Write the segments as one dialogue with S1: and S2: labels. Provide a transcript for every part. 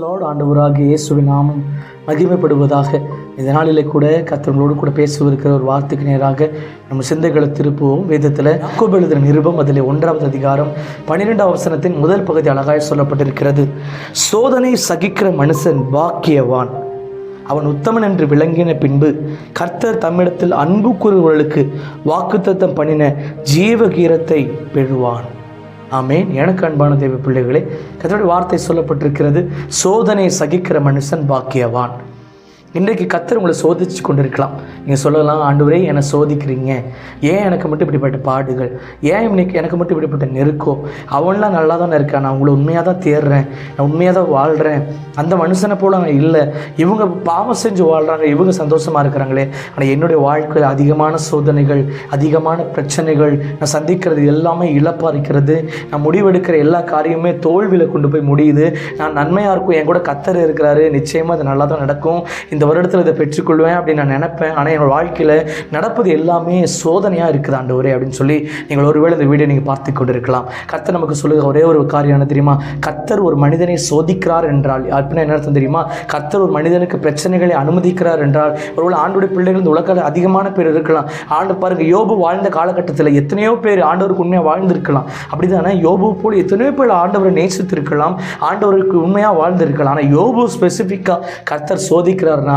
S1: Lord. ஆண்டவராகிய இயேசுவின் நாமம் மகிமைப்படுவதாக. இந்த நாளிலே கூட கர்த்தர்களோடு கூட பேசுவதற்கிற ஒரு வார்த்தைக்கு நேராக நம்ம சிந்தைகளை திருப்புவோம். வேதத்தில் யாக்கோபு எழுதின நிருபம் அதில் 1வது அதிகாரம் 12வது வசனத்தின் முதல் பகுதி அழகாய் சொல்லப்பட்டிருக்கிறது. சோதனை சகிக்கிற மனுஷன் பாக்கியவான், அவன் உத்தமன் என்று விளங்கின பின்பு கர்த்தர் தம்மிடத்தில் அன்பு கூறுவர்களுக்கு வாக்குத்தத்தம் பண்ணின ஜீவகீரத்தை பெறுவான். ஆமேன். எனக்கு அன்பான தேவ பிள்ளைகளே, கர்த்தருடைய வார்த்தை சொல்லப்பட்டிருக்கிறது, சோதனை சகிக்கிற மனுஷன் பாக்கியவான். இன்றைக்கு கர்த்தர் உங்களை சோதிச்சு கொண்டு இருக்கலாம். நீங்கள் சொல்லலாம், ஆண்டவரே என்னை சோதிக்கிறீங்க, ஏன் எனக்கு மட்டும் இப்படிப்பட்ட பாடுகள், ஏன் இன்னைக்கு எனக்கு மட்டும் இப்படிப்பட்ட நெருக்கம், அவன்லாம் நல்லா தானே இருக்கான், நான் உங்களை உண்மையாக தான் தேடுறேன், நான் உண்மையாக தான் வாழ்கிறேன், அந்த மனுஷனை போல நான் இல்லை, இவங்க பாவம் செஞ்சு வாழ்கிறாங்க, இவங்க சந்தோஷமாக இருக்கிறாங்களே, ஆனால் என்னுடைய வாழ்க்கையில் அதிகமான சோதனைகள், அதிகமான பிரச்சனைகள், நான் சந்திக்கிறது எல்லாமே இழப்பாக இருக்கிறது, நான் முடிவெடுக்கிற எல்லா காரியமே தோல்வியில் கொண்டு போய் முடியுது, நான் நன்மையாக இருக்கும், என் கூட கர்த்தர் இருக்கிறாரு, நிச்சயமாக அது நல்லா தான் நடக்கும், இந்த வருடத்தில் இதை பெற்றுக்கொள்வேன் அப்படின்னு நான் நினைப்பேன், ஆனால் என்னோடய வாழ்க்கையில் நடப்பது எல்லாமே சோதனையாக இருக்குது ஆண்டவரே அப்படின்னு சொல்லி நீங்கள் ஒருவேளை இந்த வீடியோ நீங்கள் பார்த்து கொண்டு இருக்கலாம். கர்த்தர் நமக்கு சொல்லுகிற ஒரே ஒரு காரியம் என்ன தெரியுமா? கர்த்தர் ஒரு மனிதனை சோதிக்கிறார் என்றால் அப்படின்னா என்ன அர்த்தம் தெரியுமா? கர்த்தர் ஒரு மனிதனுக்கு பிரச்சனைகளை அனுமதிக்கிறார் என்றால், ஒருவேளை ஆண்டோடைய பிள்ளைகள் இந்த உலகத்தில் அதிகமான பேர் இருக்கலாம். ஆண்டு பாருங்கள், யோபு வாழ்ந்த காலகட்டத்தில் எத்தனையோ பேர் ஆண்டவருக்கு உண்மையாக வாழ்ந்திருக்கலாம். அப்படிதானே? யோபு போல் எத்தனையோ பேர் ஆண்டவரை நேசித்திருக்கலாம், ஆண்டவருக்கு உண்மையாக வாழ்ந்திருக்கலாம். ஆனால் யோபு ஸ்பெசிஃபிக்காக கர்த்தர் சோதிக்கிறார்னா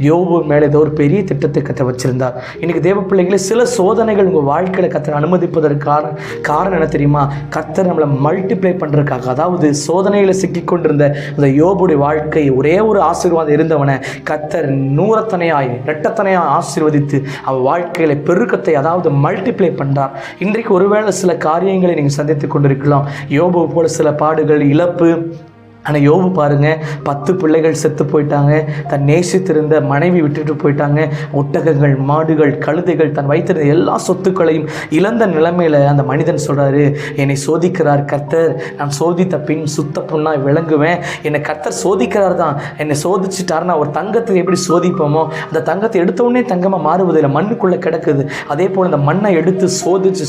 S1: யோபு மேலே ஏதோ ஒரு பெரிய திட்டத்தை கர்த்தர் வச்சிருந்தார். இன்னைக்கு தேவ பிள்ளைகளே, சில சோதனைகள் உங்கள் வாழ்க்கையில் கர்த்தர் அனுமதிப்பதற்கான காரணம் என்ன தெரியுமா? கர்த்தர் நம்மளை மல்டிப்ளை பண்ணுறதுக்காக. அதாவது சோதனையில் சிக்கி கொண்டிருந்த அந்த யோபுடைய வாழ்க்கை, ஒரே ஒரு ஆசீர்வாதம் இருந்தவனை கர்த்தர் நூறத்தனையாய் இரட்டத்தனையாய் ஆசீர்வதித்து அவன் வாழ்க்கையில் பெருக்கத்தை, அதாவது மல்டிப்ளை பண்ணுறார். இன்றைக்கு ஒருவேளை சில காரியங்களை நீங்கள் சந்தித்து கொண்டிருக்கலாம், யோபு போல சில பாடுகள், இழப்பு. ஆனால் யோபு பாருங்கள், 10 பிள்ளைகள் செத்து போயிட்டாங்க, தன் நேசித்திருந்த மனைவி விட்டுட்டு போயிட்டாங்க, ஒட்டகங்கள், மாடுகள், கழுதைகள், தன் வைத்திருந்த எல்லா சொத்துக்களையும் இழந்த நிலைமையில் அந்த மனிதன் சொல்கிறாரு, என்னை சோதிக்கிறார் கர்த்தர், நான் சோதித்த பின் சுத்த பொண்ணாய் விளங்குவேன், என்னை கர்த்தர் சோதிக்கிறார் தான், என்னை சோதிச்சுட்டாருன்னா ஒரு தங்கத்தை எப்படி சோதிப்போமோ அந்த தங்கத்தை எடுத்தவுடனே தங்கமாக மாறுவதில்லை, மண்ணுக்குள்ளே கிடக்குது. அதே போல் இந்த மண்ணை எடுத்து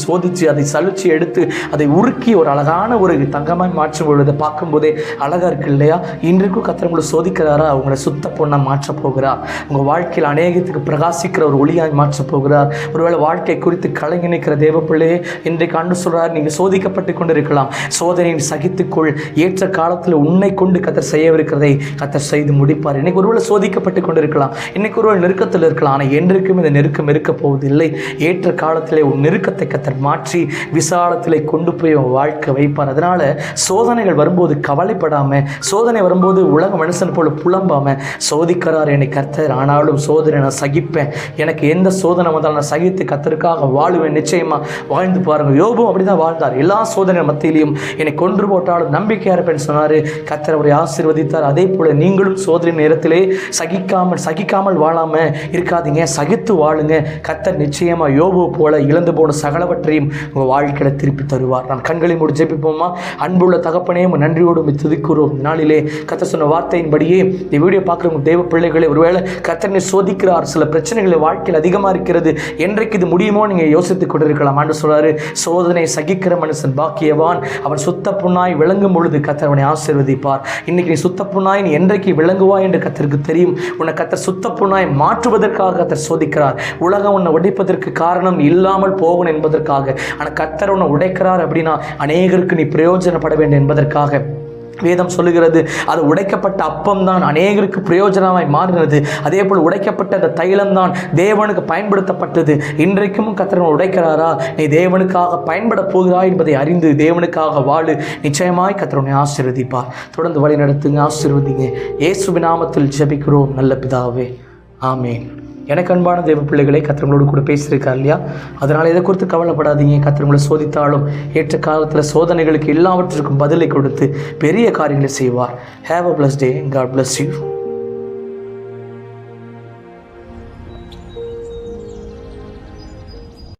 S1: சோதிச்சு அதை சலிச்சு எடுத்து அதை உருக்கி ஒரு அழகான ஒரு தங்கமாக மாற்றும் பொழுது பார்க்கும்போதே அழகாக இருக்கு இல்லையா? இன்றைக்கும் கர்த்தர் உங்களை சோதிக்கிறாரா? உங்களை சுத்த பொண்ணா மாற்ற போகிறார். உங்கள் வாழ்க்கையில் அநேகத்துக்கு பிரகாசிக்கிற ஒரு ஒளியாய் மாற்ற போகிறார். ஒருவேளை வாழ்க்கை குறித்து கலங்கி நிற்கிற தேவ பிள்ளையே, இன்றைக்கு ஆண்டு சொல்றார், நீங்கள் சோதிக்கப்பட்டு கொண்டு இருக்கலாம், சோதனையை சகித்துக்கொள், ஏற்ற காலத்தில் உன்னை கொண்டு கர்த்தர் செய்யவிருக்கிறதை கர்த்தர் செய்து முடிப்பார். இன்னைக்கு ஒருவேளை சோதிக்கப்பட்டு கொண்டு இருக்கலாம், இன்னைக்கு ஒருவேளை நெருக்கத்தில் இருக்கலாம், ஆனால் என்றைக்கும் இந்த நெருக்கம் இருக்க போவதில்லை. ஏற்ற காலத்திலே உன் நெருக்கத்தை கர்த்தர் மாற்றி விசாலத்திலே கொண்டு போய் உன் வாழ்க்கை வைப்பார். அதனால சோதனைகள் வரும்போது கவலைப்படாம, சோதனை வரும்போது உலக மனுஷன் போல புலம்பாம, சோதிக்கிறார் என்னை கர்த்தர், ஆனாலும் சோதனை நான் சகிப்பேன், எனக்கு எந்த சோதனை வந்தாலும் நான் சகித்து கர்த்தருக்காக வாழுவேன், நிச்சயமா வாழ்ந்து பாருங்க. யோபும் அப்படிதான் வாழ்ந்தார். எல்லா சோதனை மத்தியிலையும் என்னை கொன்று போட்டாலும் நம்பிக்கையா இருப்பேன்னு சொன்னாரு. கர்த்தர் அவரை ஆசீர்வதித்தார். அதே போல நீங்களும் சோதனை நேரத்திலே சகிக்காமல் வாழாம இருக்காதீங்க, சகித்து வாழுங்க. கர்த்தர் நிச்சயமா யோபு போல இழந்து போன சகலவற்றையும் உங்க வாழ்க்கையில திருப்பி தருவார். நாம் கண்களை மூடி ஜெபிப்போமா? அன்புள்ள தகப்பனே, துதிக்கிறோம். நாளிலே கர்த்தர் சொன்ன வார்த்தையின்படியே இந்த வீடியோ பார்க்குறவங்க தேவ பிள்ளைகளை, ஒருவேளை கர்த்தரை சோதிக்கிறார், சில பிரச்சனைகள் வாழ்க்கையில் அதிகமாக இருக்கிறது, என்றைக்கு இது முடியுமோ நீங்கள் யோசித்துக் கொண்டிருக்கலாம். ஆண்டு சொல்றாரு, சோதனை சகிக்கிற மனுஷன் பாக்கியவான், அவன் சுத்த புண்ணாய் விளங்கும் பொழுது கர்த்தர் அவனை ஆசீர்வதிப்பார். இன்னைக்கு நீ சுத்த புண்ணாய் நீ என்றைக்கு விளங்குவாய் என்று கர்த்தருக்கு தெரியும். உன்னை கர்த்தர் சுத்த புண்ணாய் மாற்றுவதற்காக கர்த்தர் சோதிக்கிறார். உலகம் உன்னை உடைப்பதற்கு காரணம் இல்லாமல் போகணும் என்பதற்காக. ஆனால் கர்த்தர் உன்னை உடைக்கிறார் அப்படின்னா அநேகருக்கு நீ பிரயோஜனப்பட வேண்டும் என்பதற்காக. வேதம் சொல்லுகிறது, அது உடைக்கப்பட்ட அப்பம் தான் அநேகருக்கு பிரயோஜனமாய் மாறினது. அதே போல் உடைக்கப்பட்ட அந்த தைலம் தான் தேவனுக்கு பயன்படுத்தப்பட்டது. இன்றைக்கும் கர்த்தர் உடைக்கிறாரா? நீ தேவனுக்காக பயன்பட போகிறாய் என்பதை அறிந்து தேவனுக்காக வாழு, நிச்சயமாய் கர்த்தர் உன்னை ஆசீர்வதிப்பார். தொடர்ந்து வழி நடத்துங்க, ஆசீர்வதிங்க. இயேசுவின் நாமத்தில் ஜெபிக்கிறோம் நல்ல பிதாவே, ஆமேன். எனக்கு அன்பான தேவ பிள்ளைகளை, கர்த்தர்களோடு கூட பேசியிருக்கார் இல்லையா? அதனால் எதை குறித்து கவலைப்படாதீங்க. கர்த்தர் சோதித்தாலும் ஏற்ற காலத்தில் சோதனைகளுக்கு எல்லாவற்றிற்கும் பதிலை கொடுத்து பெரிய காரியங்களை செய்வார். Have a bless day. God bless you.